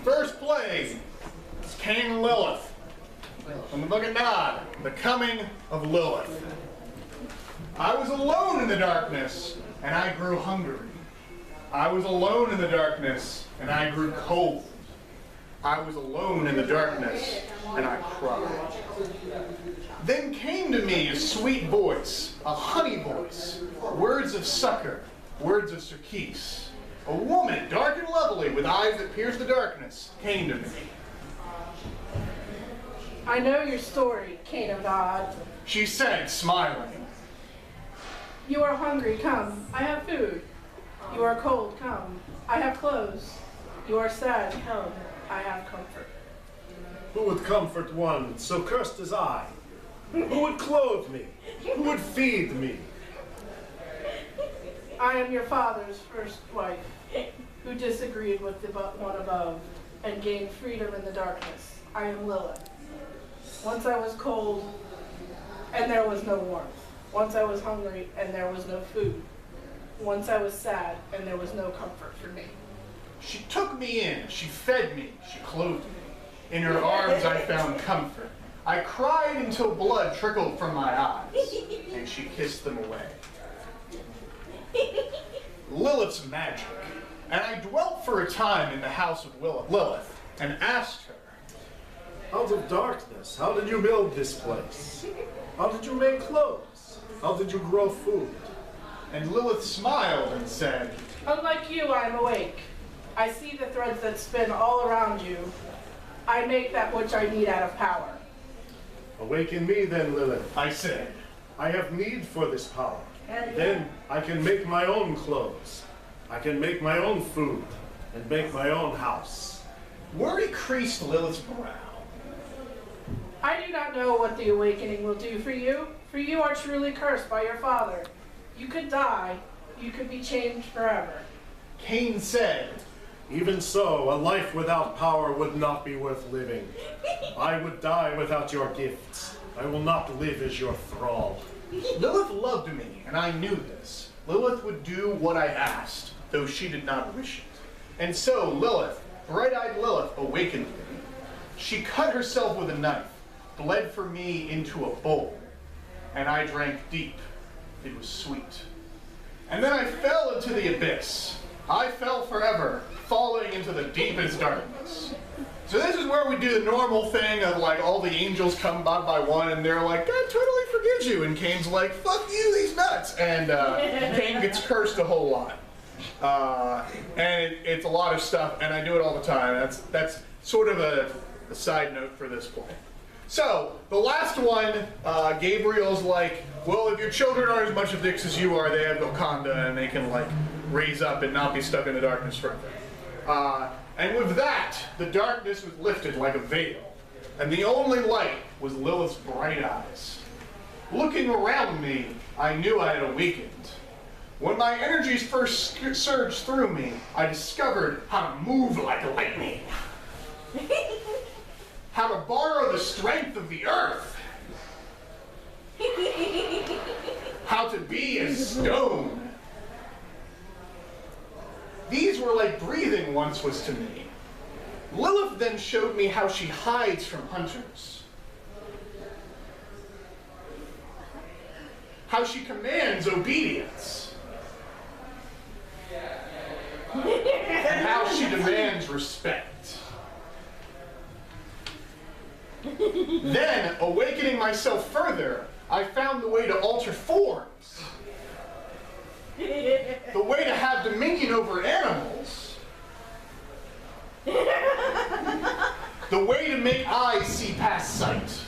first plague is Caine and Lilith. From the book of Nod, the coming of Lilith. I was alone in the darkness, and I grew hungry. I was alone in the darkness, and I grew cold. I was alone in the darkness, and I cried. Then came to me a sweet voice, a honey voice, words of succor, words of surcease. A woman, dark and lovely, with eyes that pierce the darkness, came to me. I know your story, Caine of God. She said, smiling. You are hungry, come, I have food. You are cold, come, I have clothes. You are sad, come, I have comfort. Who would comfort one so cursed as I? Who would clothe me? Who would feed me? I am your father's first wife, who disagreed with the one above and gained freedom in the darkness. I am Lilith. Once I was cold, and there was no warmth. Once I was hungry, and there was no food. Once I was sad, and there was no comfort for me. She took me in, she fed me, she clothed me. In her arms I found comfort. I cried until blood trickled from my eyes, and she kissed them away. Lilith's magic, and I dwelt for a time in the house of Lilith, and asked her, Out of darkness, how did you build this place? How did you make clothes? How did you grow food? And Lilith smiled and said, Unlike you, I am awake. I see the threads that spin all around you. I make that which I need out of power. Awaken me then, Lilith. I said. I have need for this power. Then I can make my own clothes. I can make my own food and make my own house. Worry creased Lilith's brow. I do not know what the awakening will do for you you are truly cursed by your father. You could die, you could be changed forever. Caine said, Even so, a life without power would not be worth living. I would die without your gifts. I will not live as your thrall. Lilith loved me, and I knew this. Lilith would do what I asked, though she did not wish it. And so Lilith, bright-eyed Lilith, awakened me. She cut herself with a knife, bled for me into a bowl, and I drank deep. It was sweet. And then I fell into the abyss. I fell forever, falling into the deepest darkness. So this is where we do the normal thing of like all the angels come by one and they're like, God totally forgives you. And Caine's like, fuck you, these nuts. And Caine gets cursed a whole lot. And it's a lot of stuff, and I do it all the time. That's sort of a side note for this play. So, the last one, Gabriel's like, well, if your children aren't as much of dicks as you are, they have Gokanda, and they can, like, raise up and not be stuck in the darkness forever. And with that, the darkness was lifted like a veil, and the only light was Lilith's bright eyes. Looking around me, I knew I had awakened. When my energies first surged through me, I discovered how to move like lightning. How to borrow the strength of the earth. How to be as stone. These were like breathing once was to me. Lilith then showed me how she hides from hunters. How she commands obedience. And how she demands respect. Then, awakening myself further, I found the way to alter forms. The way to have dominion over animals. The way to make eyes see past sight.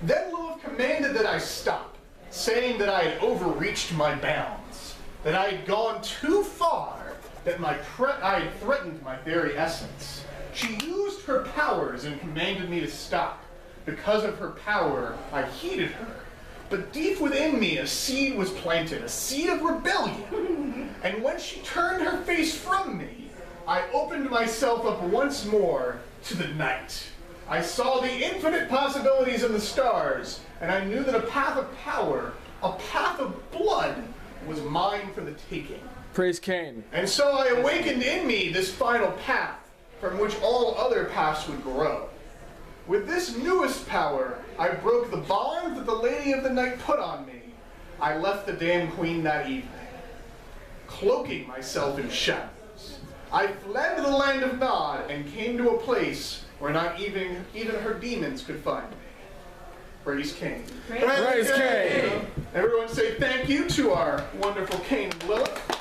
Then Lilith commanded that I stop, saying that I had overreached my bounds, that I had gone too far, that I had threatened my very essence. She used her powers and commanded me to stop. Because of her power, I heeded her. But deep within me, a seed was planted, a seed of rebellion. And when she turned her face from me, I opened myself up once more to the night. I saw the infinite possibilities in the stars, and I knew that a path of power, a path of blood, was mine for the taking. Praise Caine. And so I awakened in me this final path, from which all other paths would grow. With this newest power, I broke the bond that the Lady of the Night put on me. I left the Damned Queen that evening, cloaking myself in shadows. I fled to the land of Nod and came to a place where not even her demons could find me. Praise Caine. Praise Caine. Everyone say thank you to our wonderful Caine and Lilith.